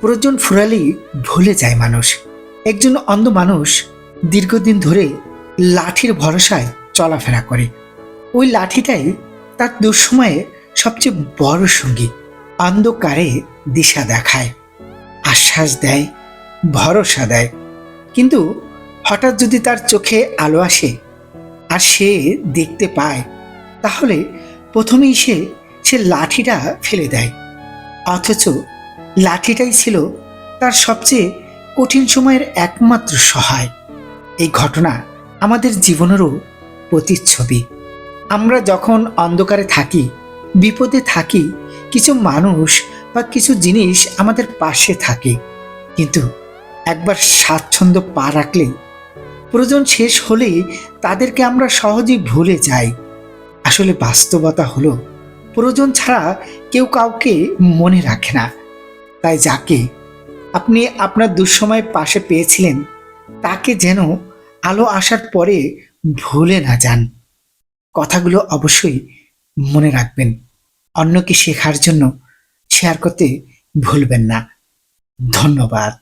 প্রয়োজন ফুরালেই ভুলে যায় মানুষ। একজন অন্ধ মানুষ দীর্ঘদিন ধরে লাঠির ভরসায় চলাফেরা করে। ওই লাঠিটাই তার দুঃসময়ে সবচেয়ে বড় সঙ্গী। অন্ধকারে দিশা দেখায়, আশ্বাস দেয়, ভরসা দেয়। কিন্তু হঠাৎ যদি তার চোখে আলো আসে আর সে দেখতে পায়, তাহলে প্রথমেই সে লাঠিটা ফেলে দেয়। অথচ লাঠিটাই ছিল তার সবচেয়ে কঠিন সময়ের একমাত্র সহায়। এই ঘটনা আমাদের জীবনেরও প্রতিচ্ছবি। আমরা যখন অন্ধকারে থাকি, বিপদে থাকি, কিছু মানুষ বা কিছু জিনিস আমাদের পাশে থাকে। কিন্তু একবার স্বাচ্ছন্দ্য পা রাখলে, প্রয়োজন শেষ হলেই তাদেরকে আমরা সহজেই ভুলে যাই। আসলে বাস্তবতা হলো, প্রয়োজন ছাড়া কেউ কাউকে মনে রাখে না। তাই যাকে আপনি আপনার দুঃসময়ে পাশে পেয়েছিলেন, তাকে যেন আলো আসার পরে ভুলে না যান। কথাগুলো অবশ্যই মনে রাখবেন। অন্যকে শেখার জন্য শেয়ার করতে ভুলবেন না। ধন্যবাদ।